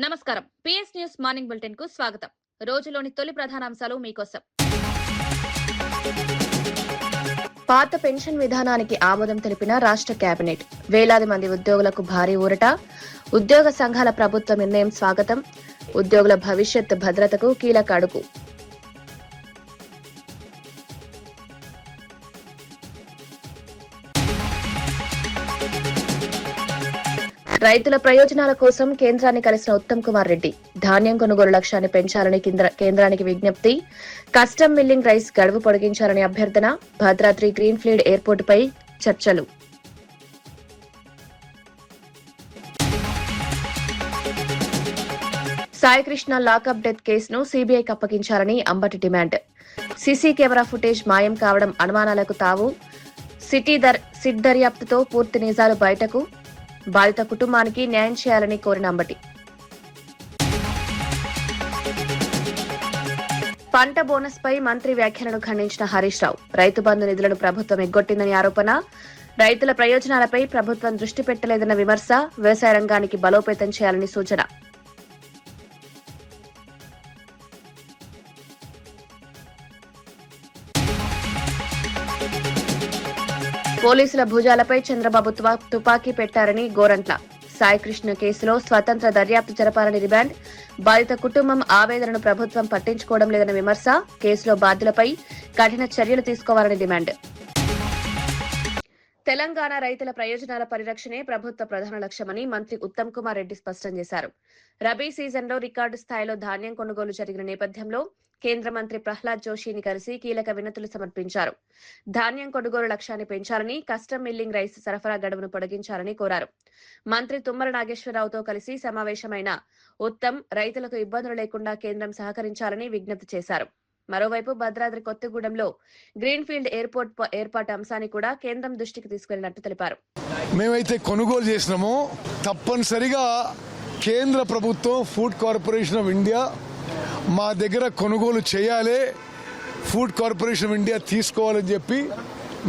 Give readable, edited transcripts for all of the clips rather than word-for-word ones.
నమస్కారం. PS news morning bulletin కు స్వాగతం. రోజులోని తొలి ప్రధానాంశాలు మీకోసం. పాత పెన్షన్ విధానానికి ఆమోదం తెలిపిన రాష్ట్ర కేబినెట్. వేలాది మంది ఉద్యోగులకు భారీ ఊరట. ఉద్యోగ సంఘాల ప్రభుత్వ నిర్ణయం స్వాగతం. ఉద్యోగుల భవిష్యత్ భద్రతకు కీలక అడుగు. రైతుల ప్రయోజనాల కోసం కేంద్రాన్ని కలిసిన ఉత్తమ్ కుమార్ రెడ్డి. ధాన్యం కొనుగోలు లక్ష్యాన్ని పెంచాలని కేంద్రానికి విజ్ఞప్తి. కస్టమ్ మిల్లింగ్ రైస్ గడువు పొడిగించాలని అభ్యర్థన. భద్రాద్రి గ్రీన్ఫీల్డ్ ఎయిర్పోర్టుపై చర్చలు. సాయికృష్ణ లాకప్ డెత్ కేసును సీబీఐకి అప్పగించాలని Ambati demand. CC camera footage మాయం కావడం అనుమానాలకు తావు. సిట్ దర్యాప్తుతో పూర్తి నిజాలు బయటకు. బాధిత కుటుంబానికి న్యాయం చేయాలని కోరిన అంబటి. పంట బోనస్ పై మంత్రి వ్యాఖ్యలను ఖండించిన హరీష్ రావు. రైతు బంధు నిధులను ప్రభుత్వం ఎగ్గొట్టిందని ఆరోపణ. రైతుల ప్రయోజనాలపై ప్రభుత్వం దృష్టి పెట్టలేదన్న విమర్శ. వ్యవసాయ రంగానికి బలోపేతం చేయాలని సూచన. పోలీసుల భుజాలపై చంద్రబాబు తుపాకీ పెట్టారని గోరంట్ల. సాయికృష్ణ కేసులో స్వతంత్ర దర్యాప్తు జరపాలని డిమాండ్. బాధిత కుటుంబం ఆవేదనను ప్రభుత్వం పట్టించుకోవడం లేదన్న విమర్శ. కేసులో బాధ్యులపై కఠిన చర్యలు తీసుకోవాలని డిమాండ్. తెలంగాణ రైతుల ప్రయోజనాల పరిరక్షణే ప్రభుత్వ ప్రధాన లక్ష్యమని మంత్రి ఉత్తమ్ కుమార్ రెడ్డి స్పష్టం చేశారు. రబీ సీజన్లో రికార్డు స్థాయిలో ధాన్యం కొనుగోలు జరిగిన నేపథ్యంలో కేంద్ర మంత్రి ప్రహ్లాద్ జోషిని కలిసి కీలక వినతులు సమర్పించారు. ధాన్యం కొనుగోలు లక్ష్యాన్ని పెంచాలని, కస్టమ్ మిల్లింగ్ రైస్ సరఫరా గడువును పొడిగించాలని కోరారు. మంత్రి తుమ్మల నాగేశ్వరరావుతో కలిసి సమావేశమైన ఉత్తమ్ రైతులకు ఇబ్బందులు లేకుండా కేంద్రం సహకరించాలని విజ్ఞప్తి చేశారు. మరోవైపు భద్రాద్రి కొత్తగూడెంలో గ్రీన్ఫీల్డ్ ఎయిర్పోర్ట్ ఏర్పాటు అంశాన్ని కూడా కేంద్రం దృష్టికి తీసుకెళ్లినట్టు తెలిపారు. మేమైతే కొనుగోలు చేసినామో తప్పనిసరిగా కేంద్ర ప్రభుత్వం ఫుడ్ కార్పొరేషన్ ఆఫ్ ఇండియా మా దగ్గర కొనుగోలు చేయాలి, ఫుడ్ కార్పొరేషన్ ఆఫ్ ఇండియా తీసుకోవాలని చెప్పి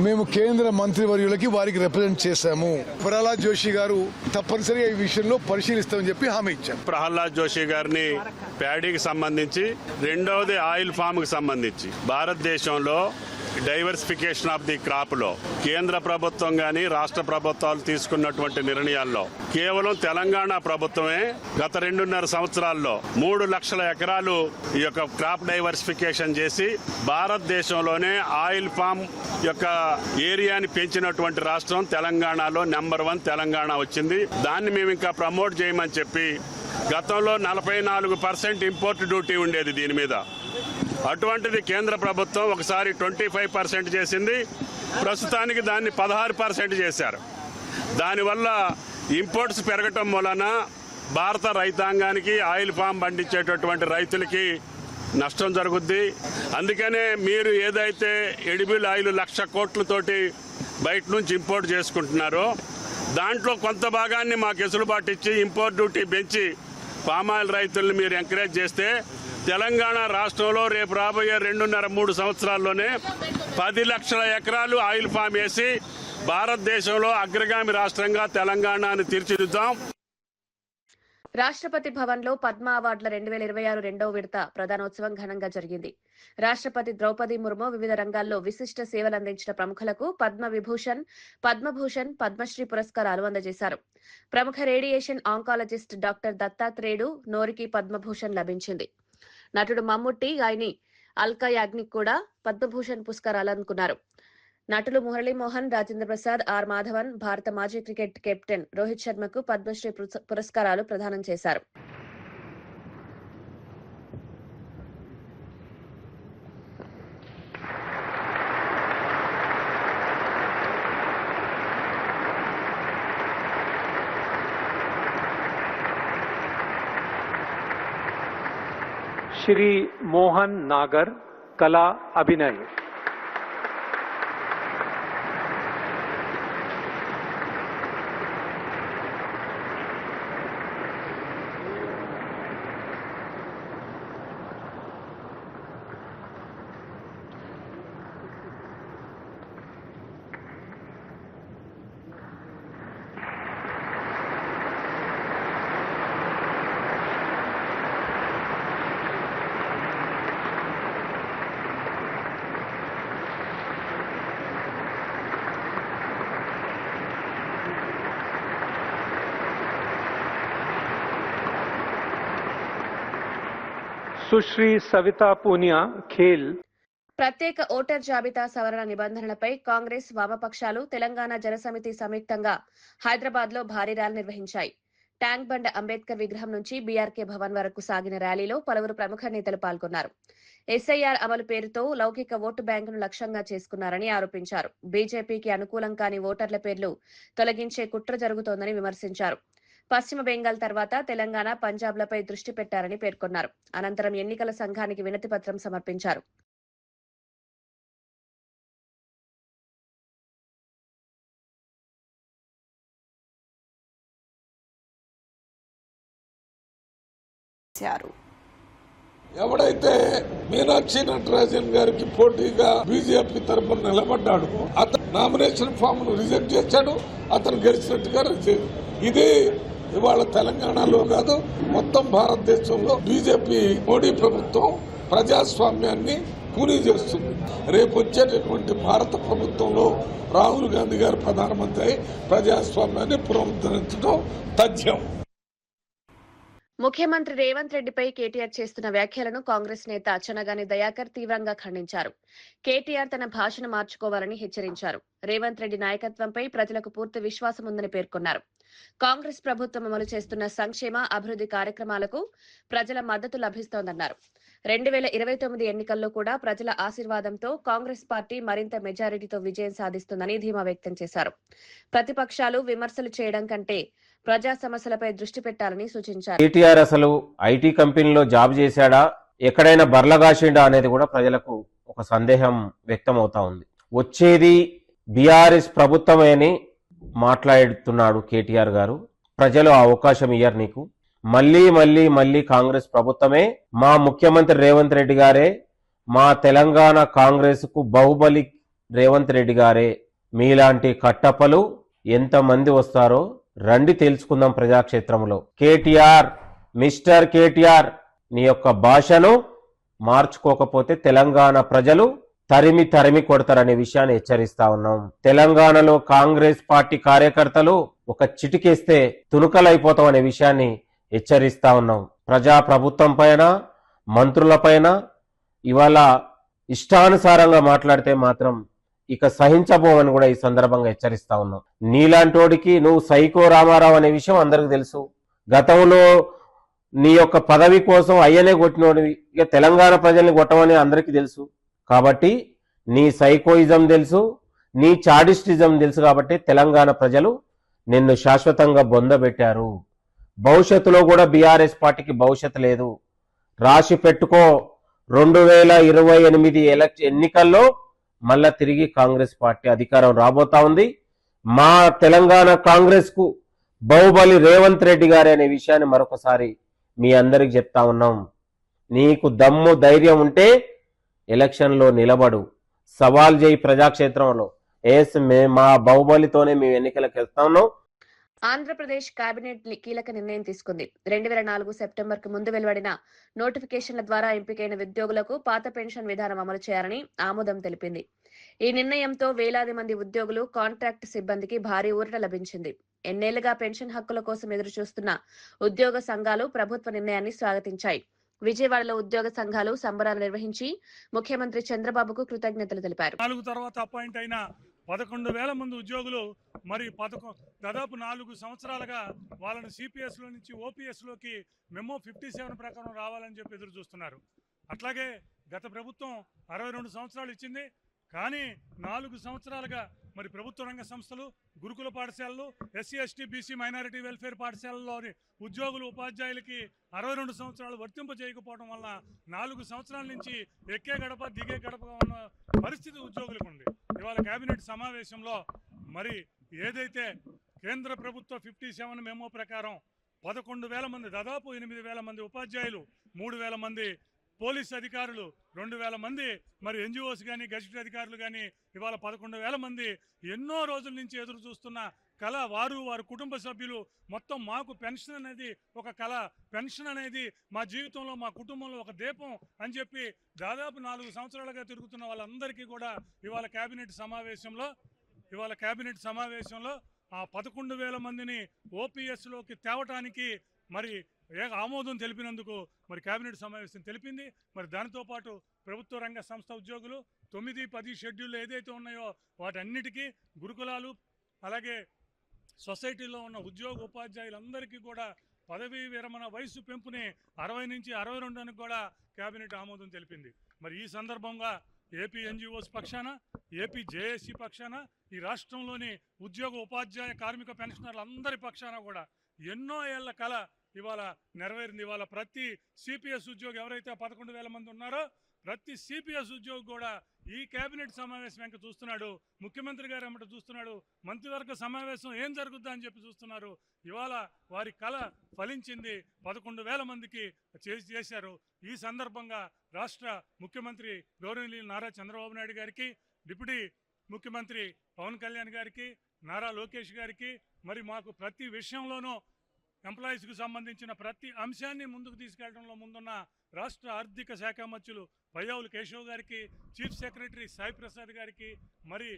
మేము కేంద్ర మంత్రివర్యులకి వారికి రిప్రజెంట్ చేశాము. ప్రహ్లాద్ జోషి గారు తప్పనిసరిగా ఈ విషయంలో పరిశీలిస్తామని చెప్పి హామీ ఇచ్చారు. ప్రహ్లాద్ జోషి గారిని ప్యాడీకి సంబంధించి, రెండవది ఆయిల్ ఫామ్ కి సంబంధించి భారతదేశంలో డైవర్సిఫికేషన్ ఆఫ్ ది క్రాప్ లో కేంద్ర ప్రభుత్వం గాని రాష్ట్ర ప్రభుత్వాలు తీసుకున్నటువంటి నిర్ణయాల్లో కేవలం తెలంగాణ ప్రభుత్వమే గత 2.5 సంవత్సరాల్లో 3 లక్షల ఎకరాలు ఈ యొక్క క్రాప్ డైవర్సిఫికేషన్ చేసి భారతదేశంలోనే ఆయిల్ ఫామ్ యొక్క ఏరియాని పెంచినటువంటి రాష్ట్రం తెలంగాణలో నెంబర్ 1 తెలంగాణ వచ్చింది. దాన్ని మేము ఇంకా ప్రమోట్ చేయమని చెప్పి గతంలో 44% ఇంపోర్ట్ డ్యూటీ ఉండేది దీని మీద. అటువంటిది కేంద్ర ప్రభుత్వం ఒకసారి 25% చేసింది. ప్రస్తుతానికి దాన్ని 16% చేశారు. దానివల్ల ఇంపోర్ట్స్ పెరగటం వలన భారత రైతాంగానికి, ఆయిల్ ఫామ్ పండించేటటువంటి రైతులకి నష్టం జరుగుద్ది. అందుకనే మీరు ఏదైతే ఎడిబుల్ ఆయిల్ 1,00,000 కోట్లతోటి బయట నుంచి ఇంపోర్ట్ చేసుకుంటున్నారో దాంట్లో కొంత భాగాన్ని మాకు వెసులుబాటు ఇచ్చి ఇంపోర్ట్ డ్యూటీ పెంచి పామాయిల్ రైతుల్ని మీరు ఎంకరేజ్ చేస్తే తెలంగాణ రాష్ట్రంలో రేపు రాబోయే 2.5-3 సంవత్సరాల్లోనే 10 లక్షల ఎకరాలు ఆయిల్ ఫామ్ వేసి భారతదేశంలో అగ్రగామి రాష్ట్రంగా తెలంగాణను తీర్చిదిద్దాం. రాష్ట్రపతి భవన్ లో పద్మ అవార్డుల 2026 రెండవ విడత ప్రధానోత్సవం ఘనంగా జరిగింది. రాష్ట్రపతి ద్రౌపది ముర్ము వివిధ రంగాల్లో విశిష్ట సేవలందించిన ప్రముఖులకు పద్మభూషణ్, పద్మశ్రీ పురస్కారాలు అందజేశారు. ప్రముఖ రేడియేషన్ ఆంకాలజిస్ట్ డాక్టర్ దత్తాత్రేయుడు నోరికి పద్మభూషణ్ లభించింది. నటుడు మమ్ముట్టి, గాయని అల్కా యాగ్నిక్ కూడా పద్మభూషణ్ పురస్కారాలు అందుకున్నారు. నటులు మురళీమోహన్, రాజేంద్ర ప్రసాద్, ఆర్ మాధవన్, భారత మాజీ క్రికెట్ కెప్టెన్ రోహిత్ శర్మకు పద్మశ్రీ పురస్కారాలు ప్రదానం చేశారు. श्री मोहन नागर, कला अभिनय। सुश्री सविता पूनिया खेल। ప్రత్యేక ఓటర్ జాబితా సవరణ నిబంధనలపై కాంగ్రెస్ వామపక్షాలు తెలంగాణ జనసమితి సంయుక్తంగా హైదరాబాద్ లో భారీ ర్యాలీ నిర్వహించాయి. ట్యాంక్ బండ్ అంబేద్కర్ విగ్రహం నుంచి బీఆర్కే భవన్ వరకు సాగిన ర్యాలీలో పలువురు ప్రముఖ నేతలు పాల్గొన్నారు. ఎస్ఐఆర్ అమలు పేరుతో లౌకిక ఓటు బ్యాంకును లక్ష్యంగా చేసుకున్నారని ఆరోపించారు. బీజేపీకి అనుకూలం కాని ఓటర్ల పేర్లు తొలగించే కుట్ర జరుగుతోందని విమర్శించారు. పశ్చిమ బెంగాల్ తర్వాత తెలంగాణ, పంజాబ్లపై దృష్టి పెట్టారని పేర్కొన్నారు. అనంతరం ఎన్నికల సంఘానికి వినతి పత్రం సమర్పించారు. ఎవడైతే మీనాక్షి నటరాజన్ గారికి పోటీగా బీజేపీ తరఫున నిలబడ్డాడు అతను నామినేషన్ ఫామ్ ను రిజెక్ట్ చేశాడు. అతను గెలిచినట్టుగా ఇది ఇవాళ తెలంగాణలో కాదు మొత్తం భారతదేశంలో బీజేపీ మోడీ ప్రభుత్వం ప్రజాస్వామ్యాన్ని కూనీ చేస్తుంది. రేపు వచ్చేటటువంటి భారత ప్రభుత్వంలో రాహుల్ గాంధీ గారు ప్రధానమంత్రి అయి ప్రజాస్వామ్యాన్ని పునరుద్ధరించడం తథ్యం. ముఖ్యమంత్రి రేవంత్ రెడ్డిపై కేటీఆర్ చేస్తున్న వ్యాఖ్యలను కాంగ్రెస్ నేత చనగాని దయాకర్ తీవ్రంగా ఖండించారు. కేటీఆర్ తన భాషను మార్చుకోవాలని హెచ్చరించారు. రేవంత్ రెడ్డి నాయకత్వంపై ప్రజలకు పూర్తి విశ్వాసం ఉందని పేర్కొన్నారు. కాంగ్రెస్ ప్రభుత్వం అమలు చేస్తున్న సంక్షేమ, అభివృద్ధి కార్యక్రమాలకు ప్రజల మద్దతు లభిస్తోందన్నారు. 2029 ఎన్నికల్లో కూడా ప్రజల ఆశీర్వాదంతో కాంగ్రెస్ పార్టీ మరింత మెజారిటీతో విజయం సాధిస్తుందని ధీమా వ్యక్తం చేశారు. ప్రతిపక్షాలు విమర్శలు చేయడం కంటే ప్రజా సమస్యలపై దృష్టి పెట్టాలని సూచించారు. కేటీఆర్ అసలు ఐటీ కంపెనీలో జాబ్ చేశాడా, ఎక్కడైనా బర్లగాసిండా అనేది కూడా ప్రజలకు ఒక సందేహం వ్యక్తం అవుతా ఉంది. వచ్చేది బీఆర్ఎస్ ప్రభుత్వమే అని మాట్లాడుతున్నాడు కేటీఆర్ గారు. ప్రజలు ఆ అవకాశం ఇయ్యరు నీకు. మళ్ళీ కాంగ్రెస్ ప్రభుత్వమే, మా ముఖ్యమంత్రి రేవంత్ రెడ్డి గారే, మా తెలంగాణ కాంగ్రెస్ కు బాహుబలి రేవంత్ రెడ్డి గారే. మీలాంటి కట్టపలు ఎంతమంది వస్తారో రండి తెలుసుకుందాం ప్రజాక్షేత్రంలో. కేటీఆర్, మిస్టర్ కేటీఆర్, నీ యొక్క భాషను మార్చుకోకపోతే తెలంగాణ ప్రజలు తరిమి కొడతారనే విషయాన్ని హెచ్చరిస్తా ఉన్నాం. తెలంగాణలో కాంగ్రెస్ పార్టీ కార్యకర్తలు ఒక చిటికేస్తే తునుకలైపోతాం అనే విషయాన్ని హెచ్చరిస్తా ఉన్నాం. ప్రజా ప్రభుత్వం పైన, మంత్రుల పైన ఇవాళ ఇష్టానుసారంగా మాట్లాడితే మాత్రం ఇక సహించబోమని కూడా ఈ సందర్భంగా హెచ్చరిస్తా ఉన్నాం. నీలాంటోడికి నువ్వు సైకో రామారావు అనే విషయం అందరికి తెలుసు. గతంలో నీ యొక్క పదవి కోసం అయ్యనే కొట్టినోడివి, ఇక తెలంగాణ ప్రజల్ని కొట్టమని అందరికీ తెలుసు. కాబట్టి నీ సైకోయిజం తెలుసు, నీ చాడిస్టిజం తెలుసు. కాబట్టి తెలంగాణ ప్రజలు నిన్ను శాశ్వతంగా బొందబెట్టారు. భవిష్యత్తులో కూడా బీఆర్ఎస్ పార్టీకి భవిష్యత్తు లేదు. రాసి పెట్టుకో, 2028 ఎన్నికల్లో మళ్ళా తిరిగి కాంగ్రెస్ పార్టీ అధికారం రాబోతా ఉంది. మా తెలంగాణ కాంగ్రెస్ కు బాహుబలి రేవంత్ రెడ్డి గారే అనే విషయాన్ని మరొకసారి మీ అందరికి చెప్తా ఉన్నాం. నీకు దమ్ము ధైర్యం ఉంటే ఎలక్షన్లో నిలబడు, సవాల్ చేయి ప్రజాక్షేత్రంలో. మా బాహుబలితోనే మేము ఎన్నికలకు వెళ్తా ఉన్నాం. ఆంధ్రప్రదేశ్ కేబినెట్ కీలక నిర్ణయం తీసుకుంది. 2004 సెప్టెంబర్కు ముందు వెలువడిన నోటిఫికేషన్ల ద్వారా ఎంపికైన ఉద్యోగులకు పాత పెన్షన్ విధానం అమలు చేయాలని ఆమోదం తెలిపింది. ఈ నిర్ణయంతో వేలాది మంది ఉద్యోగులు, కాంట్రాక్ట్ సిబ్బందికి భారీ ఊరట లభించింది. ఎన్నేళ్లుగా పెన్షన్ హక్కుల కోసం ఎదురుచూస్తున్న ఉద్యోగ సంఘాలు ప్రభుత్వ నిర్ణయాన్ని స్వాగతించాయి. విజయవాడలో ఉద్యోగ సంఘాలు సంబరాలు నిర్వహించి ముఖ్యమంత్రి చంద్రబాబుకు కృతజ్ఞతలు తెలిపారు. 4 తర్వాత అపాయింట్ అయిన 11,000 మంది ఉద్యోగులు మరి దాదాపు 4 సంవత్సరాలుగా వాళ్ళని సిపిఎస్ లో నుంచి ఓపీఎస్ లోకి మెమో 57 ప్రకారం రావాలని చెప్పి ఎదురు చూస్తున్నారు. అట్లాగే గత ప్రభుత్వం 62 సంవత్సరాలు ఇచ్చింది. కానీ 4 సంవత్సరాలుగా మరి ప్రభుత్వ రంగ సంస్థలు, గురుకుల పాఠశాలలు, SC ST BC minority welfare పాఠశాలలోని ఉద్యోగులు, ఉపాధ్యాయులకి 62 సంవత్సరాలు వర్తింప చేయకపోవడం వల్ల 4 సంవత్సరాల నుంచి ఎక్కే గడప దిగే గడపగా ఉన్న పరిస్థితి ఉద్యోగులకు ఉంది. ఇవాళ కేబినెట్ సమావేశంలో మరి ఏదైతే కేంద్ర ప్రభుత్వ 57 మెమో ప్రకారం 11,000 మంది, దాదాపు 8,000 మంది ఉపాధ్యాయులు, 3,000 మంది పోలీస్ అధికారులు, 2,000 మంది మరి ఎన్జిఓస్ కానీ గెజిట్ అధికారులు కానీ ఇవాళ 11,000 మంది ఎన్నో రోజుల నుంచి ఎదురు చూస్తున్న కళ, వారి కుటుంబ సభ్యులు మొత్తం మాకు పెన్షన్ అనేది ఒక కళ, పెన్షన్ అనేది మా జీవితంలో, మా కుటుంబంలో ఒక దీపం అని చెప్పి దాదాపు 4 సంవత్సరాలుగా తిరుగుతున్న వాళ్ళందరికీ కూడా ఇవాళ కేబినెట్ సమావేశంలో ఆ 11,000 మందిని ఓపీఎస్లోకి తేవటానికి మరి ఆమోదం తెలిపినందుకు మరి కేబినెట్ సమావేశం తెలిపింది. మరి దానితో పాటు ప్రభుత్వ రంగ సంస్థ ఉద్యోగులు 9, 10 షెడ్యూళ్ళు ఏదైతే ఉన్నాయో వాటన్నిటికీ గురుకులాలు అలాగే సొసైటీలో ఉన్న ఉద్యోగ ఉపాధ్యాయులందరికీ కూడా పదవీ విరమణ వయసు పెంపుని 60 నుంచి 62 కూడా కేబినెట్ ఆమోదం తెలిపింది. మరి ఈ సందర్భంగా ఏపీ ఎన్జిఓస్ పక్షాన, ఏపీ జేఏసీ పక్షాన, ఈ రాష్ట్రంలోని ఉద్యోగ ఉపాధ్యాయ కార్మిక పెన్షనర్లందరి పక్షాన కూడా ఎన్నో ఏళ్ల కళ ఇవాళ నెరవేరింది. ఇవాళ ప్రతి సిపిఎస్ ఉద్యోగి ఎవరైతే 11,000 మంది ఉన్నారో ప్రతి సిపిఎస్ ఉద్యోగి కూడా ఈ కేబినెట్ సమావేశం వెంక చూస్తున్నాడు, ముఖ్యమంత్రి గారు ఏమంటే చూస్తున్నాడు, మంత్రివర్గ సమావేశం ఏం జరుగుద్దా అని చెప్పి చూస్తున్నారు. ఇవాళ వారి కళ ఫలించింది, 11,000 మందికి చేశారు. ఈ సందర్భంగా రాష్ట్ర ముఖ్యమంత్రి గౌరవనీయులు నారా చంద్రబాబు నాయుడు గారికి, డిప్యూటీ ముఖ్యమంత్రి పవన్ కళ్యాణ్ గారికి, నారా లోకేష్ గారికి, మరి మాకు ప్రతి విషయంలోనూ ఎంప్లాయీస్కు సంబంధించిన ప్రతి అంశాన్ని ముందుకు తీసుకెళ్లడంలో ముందున్న రాష్ట్ర ఆర్థిక శాఖ మంత్రులు పయ్యావులు కేశవ్ గారికి, చీఫ్ సెక్రటరీ సాయి ప్రసాద్ గారికి, మరి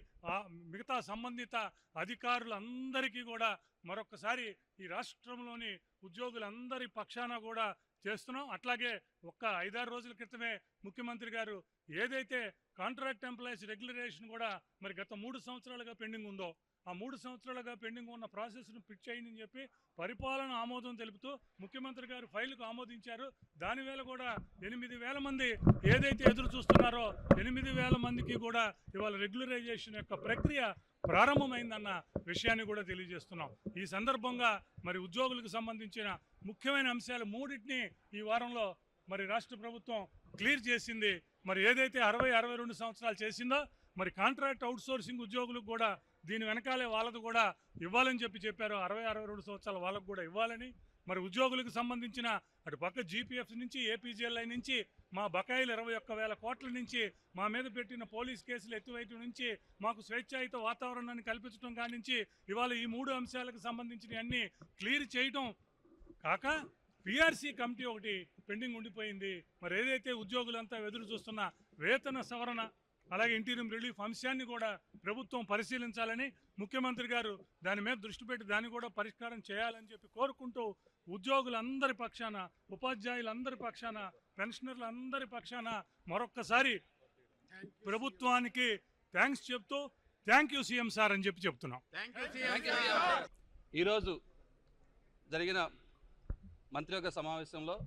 మిగతా సంబంధిత అధికారులందరికీ కూడా మరొకసారి ఈ రాష్ట్రంలోని ఉద్యోగులందరి పక్షాన కూడా చేస్తున్నాం. అట్లాగే ఒక్క 5-6 రోజుల క్రితమే ముఖ్యమంత్రి గారు ఏదైతే కాంట్రాక్ట్ ఎంప్లాయీస్ రెగ్యులరేషన్ కూడా మరి గత 3 సంవత్సరాలుగా పెండింగ్ ఉందో ఆ 3 సంవత్సరాలుగా పెండింగ్ ఉన్న ప్రాసెస్ను పిక్ చేయండి చెప్పి పరిపాలన ఆమోదం తెలుపుతూ ముఖ్యమంత్రి గారు ఫైలుకు ఆమోదించారు. దానివేళ కూడా 8,000 మంది ఏదైతే ఎదురు చూస్తున్నారో 8,000 మందికి కూడా ఇవాళ రెగ్యులరైజేషన్ యొక్క ప్రక్రియ ప్రారంభమైందన్న విషయాన్ని కూడా తెలియజేస్తున్నాం. ఈ సందర్భంగా మరి ఉద్యోగులకు సంబంధించిన ముఖ్యమైన అంశాలు 3టిని ఈ వారంలో మరి రాష్ట్ర ప్రభుత్వం క్లియర్ చేసింది. మరి ఏదైతే 60-62 సంవత్సరాలు చేసిందో మరి కాంట్రాక్ట్ అవుట్సోర్సింగ్ ఉద్యోగులకు కూడా దీని వెనకాలే వాళ్ళకు కూడా ఇవ్వాలని చెప్పారు. 60-62 సంవత్సరాల వాళ్ళకు కూడా ఇవ్వాలని, మరి ఉద్యోగులకు సంబంధించిన అటు పక్క జీపీఎఫ్ నుంచి ఏపీజీఎల్ఐ నుంచి మా బకాయిలు 21,000 కోట్ల నుంచి మా మీద పెట్టిన పోలీస్ కేసులు ఎత్తివేయటం నుంచి మాకు స్వేచ్ఛాయుత వాతావరణాన్ని కల్పించడం కాడి నుంచి ఇవాళ ఈ 3 అంశాలకు సంబంధించిన అన్ని క్లియర్ చేయటం కాక పిఆర్సీ కమిటీ ఒకటి పెండింగ్ ఉండిపోయింది. మరి ఏదైతే ఉద్యోగులంతా ఎదురు చూస్తున్న వేతన సవరణ అలాగే ఇంటీరియం రిలీఫ్ అంశాన్ని కూడా ప్రభుత్వం పరిశీలించాలని ముఖ్యమంత్రి గారు దాని మీద దృష్టి పెట్టి దాన్ని కూడా పరిష్కారం చేయాలని చెప్పి కోరుకుంటూ ఉద్యోగులందరి పక్షాన, ఉపాధ్యాయులందరి పక్షాన, పెన్షనర్లందరి పక్షాన మరొక్కసారి ప్రభుత్వానికి థ్యాంక్స్ చెప్తూ థ్యాంక్ యూ సీఎం సార్ అని చెప్తున్నాం. ఈరోజు జరిగిన మంత్రివర్గ సమావేశంలో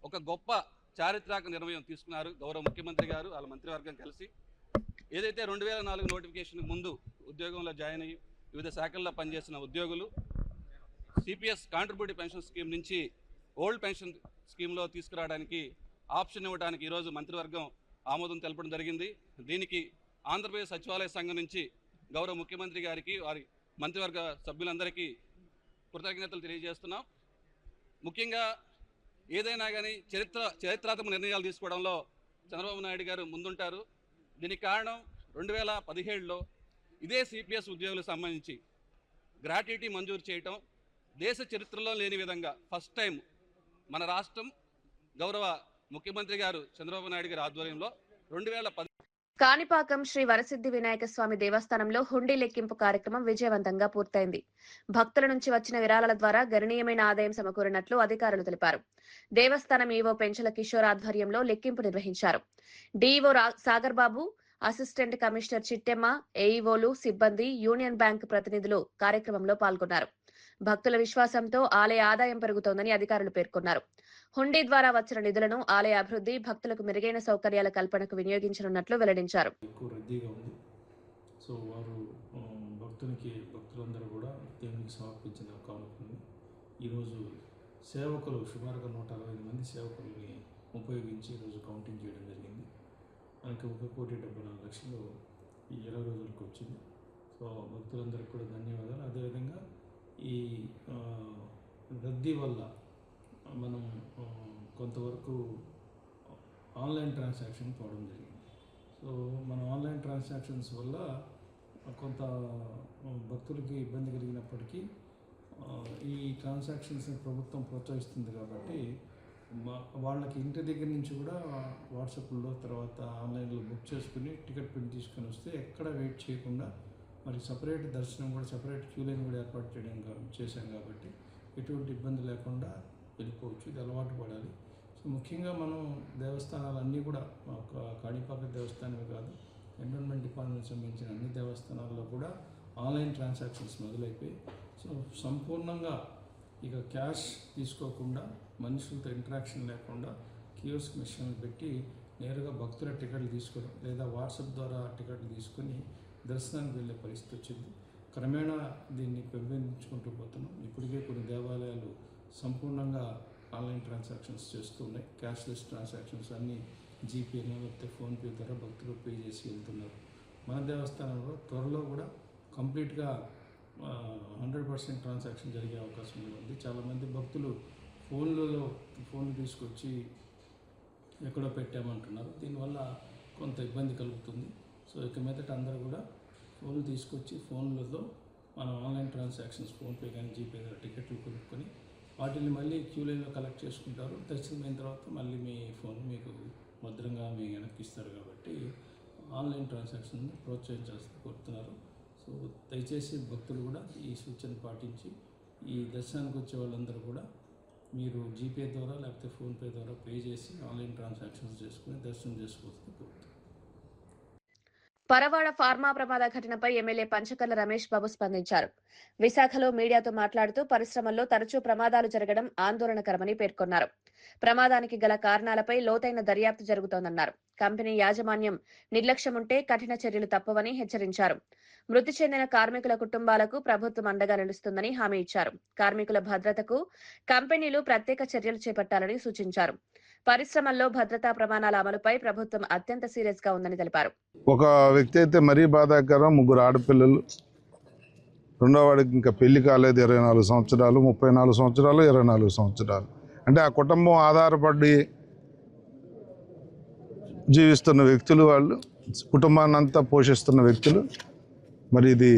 ఒక గొప్ప చారిత్రక నిర్ణయం తీసుకున్నారు గౌరవ ముఖ్యమంత్రి గారు వాళ్ళ మంత్రివర్గం కలిసి. ఏదైతే 2004 నోటిఫికేషన్ ముందు ఉద్యోగంలో జాయిన్ అయ్యి వివిధ శాఖల్లో పనిచేసిన ఉద్యోగులు సిపిఎస్ కాంట్రిబ్యూటివ్ పెన్షన్ స్కీమ్ నుంచి ఓల్డ్ పెన్షన్ స్కీమ్లో తీసుకురావడానికి ఆప్షన్ ఇవ్వడానికి ఈరోజు మంత్రివర్గం ఆమోదం తెలపడం జరిగింది. దీనికి ఆంధ్రప్రదేశ్ సచివాలయ సంఘం నుంచి గౌరవ ముఖ్యమంత్రి గారికి వారి మంత్రివర్గ సభ్యులందరికీ కృతజ్ఞతలు తెలియజేస్తున్నాం. ముఖ్యంగా ఏదైనా కానీ చరిత్రాత్మక నిర్ణయాలు తీసుకోవడంలో చంద్రబాబు నాయుడు గారు ముందుంటారు. దీనికి కారణం 2017లో ఇదే సిపిఎస్ ఉద్యోగులకు సంబంధించి గ్రాట్యుటీ మంజూరు చేయటం దేశ చరిత్రలో లేని విధంగా ఫస్ట్ టైం మన రాష్ట్రం గౌరవ ముఖ్యమంత్రి గారు చంద్రబాబు నాయుడు గారి ఆధ్వర్యంలో 2010 కాణిపాకం శ్రీ వరసిద్ధి వినాయక స్వామి దేవస్థానంలో హుండీ లెక్కింపు కార్యక్రమం విజయవంతంగా పూర్తయింది. భక్తుల నుంచి వచ్చిన విరాళాల ద్వారా గణనీయమైన ఆదాయం సమకూరినట్లు అధికారులు తెలిపారు. దేవస్థానం ఈవో పెంచల కిషోర్ ఆధ్వర్యంలో లెక్కింపు నిర్వహించారు. డీఈఓ సాగర్ బాబు, అసిస్టెంట్ కమిషనర్ చిట్టెమ్మ, ఏఈఓలు, సిబ్బంది, యూనియన్ బ్యాంక్ ప్రతినిధులు కార్యక్రమంలో పాల్గొన్నారు. భక్తుల విశ్వాసంతో ఆలయ ఆదాయం పెరుగుతోందని అధికారులు పేర్కొన్నారు. హుండీ ద్వారా వచ్చిన నిధులను ఆలయ అభివృద్ధి, భక్తులకు మెరుగైన సౌకర్యాల కల్పనకు వినియోగించనున్నట్లు వెల్లడించారు. ఎక్కువ రద్దీగా ఉంది. సో వారు భక్తులందరూ కూడా దేవునికి సమర్పించిన కానుకని ఈరోజు సేవకులు సుమారుగా 160 మంది సేవకుల్ని ఉపయోగించి ఈరోజు కౌంటింగ్ చేయడం జరిగింది. మనకి 1,74,00,000 ఈ 20 రోజులకు వచ్చింది. సో భక్తులందరికీ కూడా ధన్యవాదాలు. అదేవిధంగా ఈ రద్దీ వల్ల మనం కొంతవరకు ఆన్లైన్ ట్రాన్సాక్షన్ పోవడం జరిగింది. సో మన ఆన్లైన్ ట్రాన్సాక్షన్స్ వల్ల కొంత భక్తులకి ఇబ్బంది కలిగినప్పటికీ ఈ ట్రాన్సాక్షన్స్ని ప్రభుత్వం ప్రోత్సహిస్తుంది కాబట్టి వాళ్ళకి ఇంటి దగ్గర నుంచి కూడా వాట్సాప్లో తర్వాత ఆన్లైన్లో బుక్ చేసుకుని టికెట్ ప్రింట్ తీసుకొని వస్తే ఎక్కడ వెయిట్ చేయకుండా మరి సపరేట్ దర్శనం కూడా సపరేట్ క్యూ లైన్ కూడా ఏర్పాటు చేశాం కాబట్టి ఎటువంటి ఇబ్బంది లేకుండా వెళ్ళిపోవచ్చు. ఇది అలవాటు పడాలి. సో ముఖ్యంగా మనం దేవస్థానాలన్నీ కూడా ఒక కాణిపాక దేవస్థానమే కాదు, ఎన్విరాన్మెంట్ డిపార్ట్మెంట్ సంబంధించిన అన్ని దేవస్థానాల్లో కూడా ఆన్లైన్ ట్రాన్సాక్షన్స్ మొదలైపోయి. సో సంపూర్ణంగా ఇక క్యాష్ తీసుకోకుండా, మనుషులతో ఇంటరాక్షన్ లేకుండా కియోస్క్ మిషన్లు పెట్టి నేరుగా భక్తుల టికెట్లు తీసుకోవడం లేదా వాట్సాప్ ద్వారా టికెట్లు తీసుకొని దర్శనానికి వెళ్ళే పరిస్థితి వచ్చింది. క్రమేణా దీన్ని పెంపొందించుకుంటూ పోతున్నాం. ఇప్పటికే కొన్ని దేవాలయాలు సంపూర్ణంగా ఆన్లైన్ ట్రాన్సాక్షన్స్ చేస్తున్నాయి. క్యాష్లెస్ ట్రాన్సాక్షన్స్ అన్నీ జీపేనో లేకపోతే ఫోన్పే ద్వారా భక్తులు పే చేసి వెళ్తున్నారు. మన దేవస్థానంలో త్వరలో కూడా కంప్లీట్గా 100% ట్రాన్సాక్షన్ జరిగే అవకాశం ఉంది. చాలామంది భక్తులు ఫోన్లు తీసుకొచ్చి ఎక్కడో పెట్టామంటున్నారు. దీనివల్ల కొంత ఇబ్బంది కలుగుతుంది. సో ఇక మీదట అందరూ కూడా ఫోన్లు తీసుకొచ్చి ఫోన్లతో మనం ఆన్లైన్ ట్రాన్సాక్షన్స్ ఫోన్పే కానీ జీపే ద్వారా టికెట్లు కొనుక్కొని వాటిని మళ్ళీ క్యూ లైన్లో కలెక్ట్ చేసుకుంటారు. దర్శనం అయిన తర్వాత మళ్ళీ మీ ఫోన్ మీకు భద్రంగా మీ వెనక్కి ఇస్తారు. కాబట్టి ఆన్లైన్ ట్రాన్సాక్షన్ ప్రోత్సహించాల్సి కోరుతున్నారు. సో దయచేసి భక్తులు కూడా ఈ సూచన పాటించి ఈ దర్శనానికి వచ్చే వాళ్ళందరూ కూడా మీరు జీపే ద్వారా లేకపోతే ఫోన్పే ద్వారా పే చేసి ఆన్లైన్ ట్రాన్సాక్షన్స్ చేసుకుని దర్శనం చేసుకోవాల్సింది కోరుతున్నాను. పరవాడ ఫార్మా ప్రమాద ఘటనపై ఎమ్మెల్యే పంచకర్ల రమేష్ బాబు స్పందించారు. విశాఖలో మీడియాతో మాట్లాడుతూ పరిశ్రమల్లో తరచూ ప్రమాదాలు జరగడం ఆందోళనకరమని పేర్కొన్నారు. ప్రమాదానికి గల కారణాలపై లోతైన దర్యాప్తు జరుగుతోందన్నారు. కంపెనీ యాజమాన్యం నిర్లక్ష్యం ఉంటే కఠిన చర్యలు తప్పవని హెచ్చరించారు. మృతి చెందిన కార్మికుల కుటుంబాలకు ప్రభుత్వం అండగా నిలుస్తుందని హామీ ఇచ్చారు. కార్మికుల భద్రతకు కంపెనీలు ప్రత్యేక చర్యలు చేపట్టాలని సూచించారు. పరిశ్రమల్లో భద్రతా ప్రమాణాల అమలుపై ప్రభుత్వం అత్యంత సీరియస్ గా ఉందని తెలిపారు. ఒక వ్యక్తి అయితే మరీ బాధాకరం, 3 ఆడపిల్లలు, రెండో వాడికి ఇంకా పెళ్లి కాలేదు, 24 సంవత్సరాలు, 34 సంవత్సరాలు, 24 సంవత్సరాలు. అంటే ఆ కుటుంబం ఆధారపడి జీవిస్తున్న వ్యక్తులు, వాళ్ళు కుటుంబాన్ని అంతా పోషిస్తున్న వ్యక్తులు. మరి ఇది